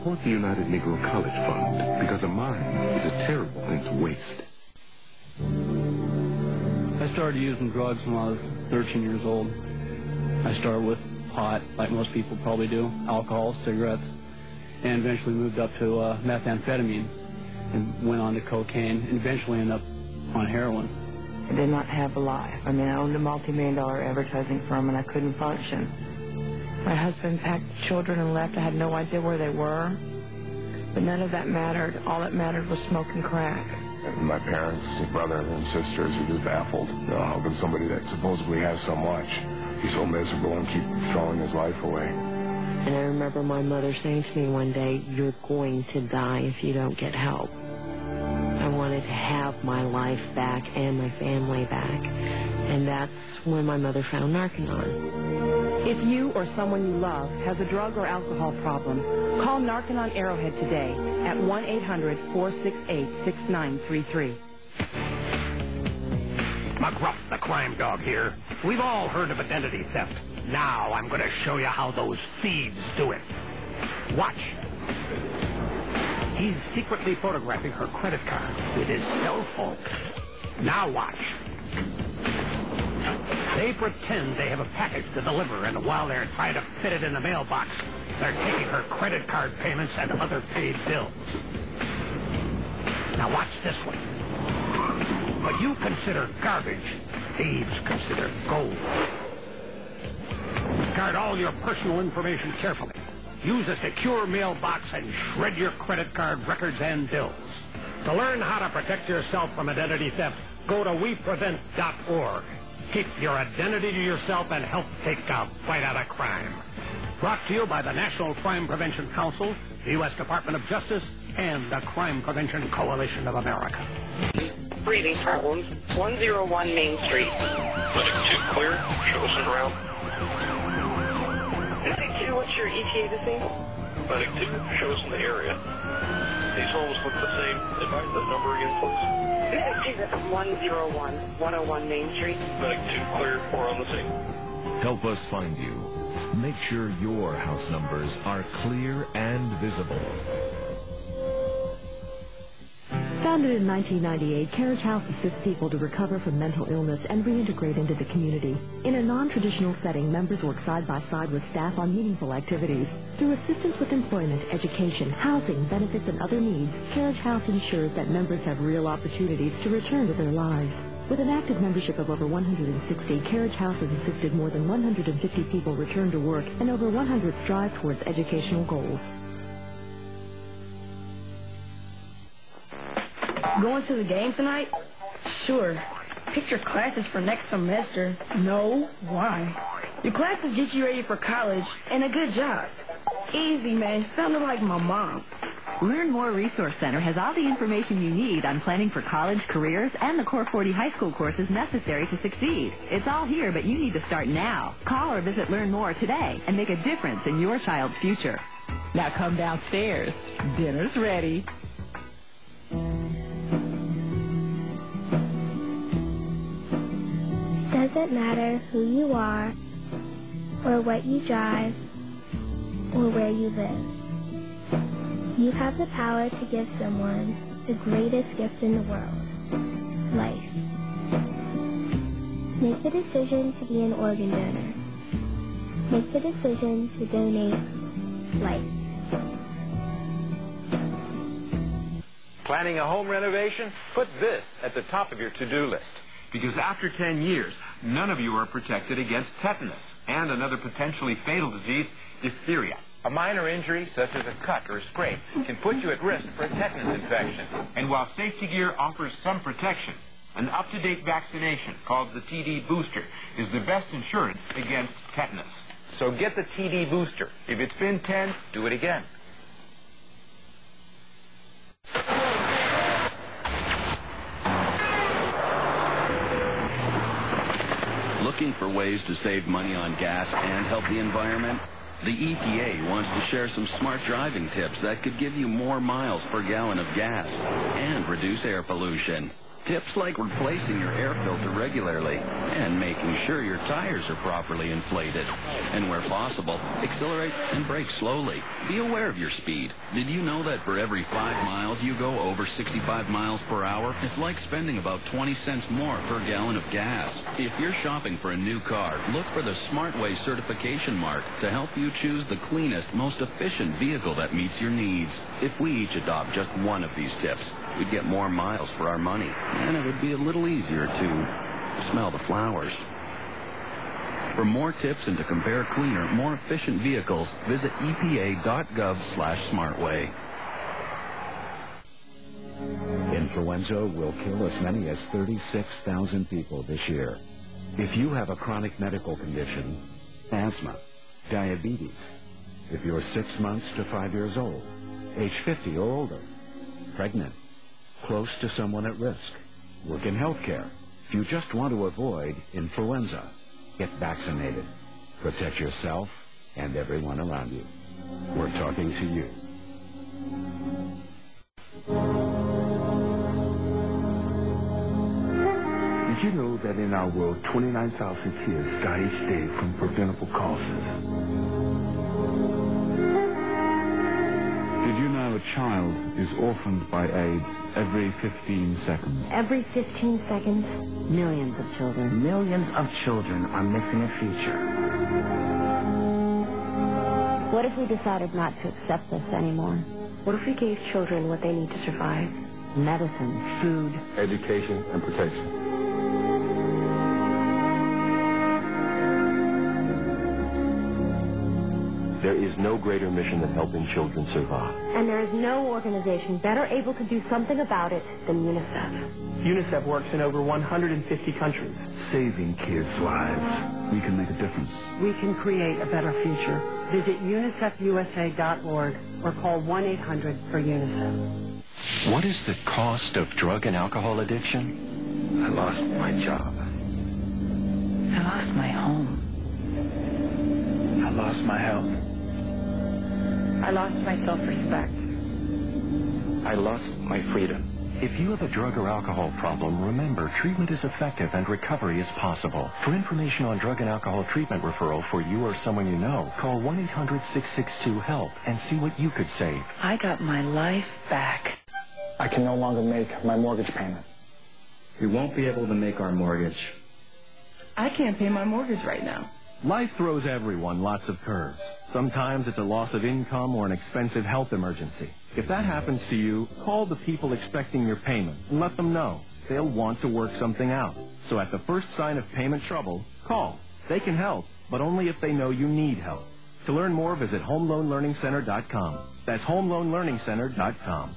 support the United Negro College Fund because a mind is a terrible thing to waste. I started using drugs when I was 13 years old. I started with pot, like most people probably do, alcohol, cigarettes, and eventually moved up to methamphetamine and went on to cocaine and eventually ended up on heroin. I did not have a life. I mean, I owned a multi-million-dollar advertising firm and I couldn't function. My husband packed children and left. I had no idea where they were. But none of that mattered. All that mattered was smoking crack. And my parents, brothers and sisters are just baffled. You know, how can somebody that supposedly has so much be so miserable and keep throwing his life away? And I remember my mother saying to me one day, "You're going to die if you don't get help." I wanted to have my life back and my family back. And that's when my mother found Narconon. If you or someone you love has a drug or alcohol problem, call Narconon Arrowhead today at 1-800-468-6933. McGruff, the crime dog here. We've all heard of identity theft. Now I'm going to show you how those thieves do it. Watch. He's secretly photographing her credit card with his cell phone. Now watch. They pretend they have a package to deliver, and while they're trying to fit it in the mailbox, they're taking her credit card payments and other paid bills. Now watch this one. What you consider garbage, thieves consider gold. Guard all your personal information carefully. Use a secure mailbox and shred your credit card records and bills. To learn how to protect yourself from identity theft, go to weprevent.org. Keep your identity to yourself and help take a fight out of crime. Brought to you by the National Crime Prevention Council, the U.S. Department of Justice, and the Crime Prevention Coalition of America. Breathing problems, 101 Main Street. Medic 2 clear. Show us around. Medic 2, what's your ETA this thing? Medic 2, show us in the area. These homes look the same. Advise that number again, please. Medic 2, that's 101 Main Street. Medic 2 clear. We're on the scene. Help us find you. Make sure your house numbers are clear and visible. Founded in 1998, Carriage House assists people to recover from mental illness and reintegrate into the community. In a non-traditional setting, members work side by side with staff on meaningful activities. Through assistance with employment, education, housing, benefits, and other needs, Carriage House ensures that members have real opportunities to return to their lives. With an active membership of over 160, Carriage House has assisted more than 150 people return to work and over 100 strive towards educational goals. Going to the game tonight? Sure. Pick your classes for next semester. No? Why? Your classes get you ready for college and a good job. Easy, man. Sounded like my mom. Learn More Resource Center has all the information you need on planning for college, careers, and the Core 40 high school courses necessary to succeed. It's all here, but you need to start now. Call or visit Learn More today and make a difference in your child's future. Now come downstairs. Dinner's ready. Doesn't matter who you are, or what you drive, or where you live. You have the power to give someone the greatest gift in the world, life. Make the decision to be an organ donor. Make the decision to donate life. Planning a home renovation? Put this at the top of your to-do list. Because after 10 years, none of you are protected against tetanus and another potentially fatal disease, diphtheria. A minor injury, such as a cut or a scrape, can put you at risk for a tetanus infection. And while safety gear offers some protection, an up-to-date vaccination called the TD booster is the best insurance against tetanus. So get the TD booster. If it's been 10, do it again. Looking for ways to save money on gas and help the environment? The EPA wants to share some smart driving tips that could give you more miles per gallon of gas and reduce air pollution. Tips like replacing your air filter regularly and making sure your tires are properly inflated. And where possible, accelerate and brake slowly. Be aware of your speed. Did you know that for every 5 miles you go over 65 miles per hour, it's like spending about 20 cents more per gallon of gas? If you're shopping for a new car, look for the SmartWay certification mark to help you choose the cleanest, most efficient vehicle that meets your needs. If we each adopt just one of these tips, we'd get more miles for our money, and it would be a little easier to smell the flowers. For more tips and to compare cleaner, more efficient vehicles, visit epa.gov/smartway. Influenza will kill as many as 36,000 people this year. If you have a chronic medical condition, asthma, diabetes, if you're 6 months to 5 years old, age 50 or older, pregnant, close to someone at risk, work in healthcare, if you just want to avoid influenza, get vaccinated. Protect yourself and everyone around you. We're talking to you. Did you know that in our world, 29,000 kids die each day from preventable causes? Did you know a child is orphaned by AIDS every 15 seconds? Every 15 seconds, millions of children. Millions of children are missing a future. What if we decided not to accept this anymore? What if we gave children what they need to survive? Medicine, food, education, and protection. There is no greater mission than helping children survive. And there is no organization better able to do something about it than UNICEF. UNICEF works in over 150 countries. Saving kids' lives. We can make a difference. We can create a better future. Visit unicefusa.org or call 1-800-FOR-UNICEF. What is the cost of drug and alcohol addiction? I lost my job. I lost my home. I lost my health. I lost my self-respect. I lost my freedom. If you have a drug or alcohol problem, remember, treatment is effective and recovery is possible. For information on drug and alcohol treatment referral for you or someone you know, call 1-800-662-HELP and see what you could save. I got my life back. I can no longer make my mortgage payment. We won't be able to make our mortgage. I can't pay my mortgage right now. Life throws everyone lots of curves. Sometimes it's a loss of income or an expensive health emergency. If that happens to you, call the people expecting your payment and let them know. They'll want to work something out. So at the first sign of payment trouble, call. They can help, but only if they know you need help. To learn more, visit HomeLoanLearningCenter.com. That's HomeLoanLearningCenter.com.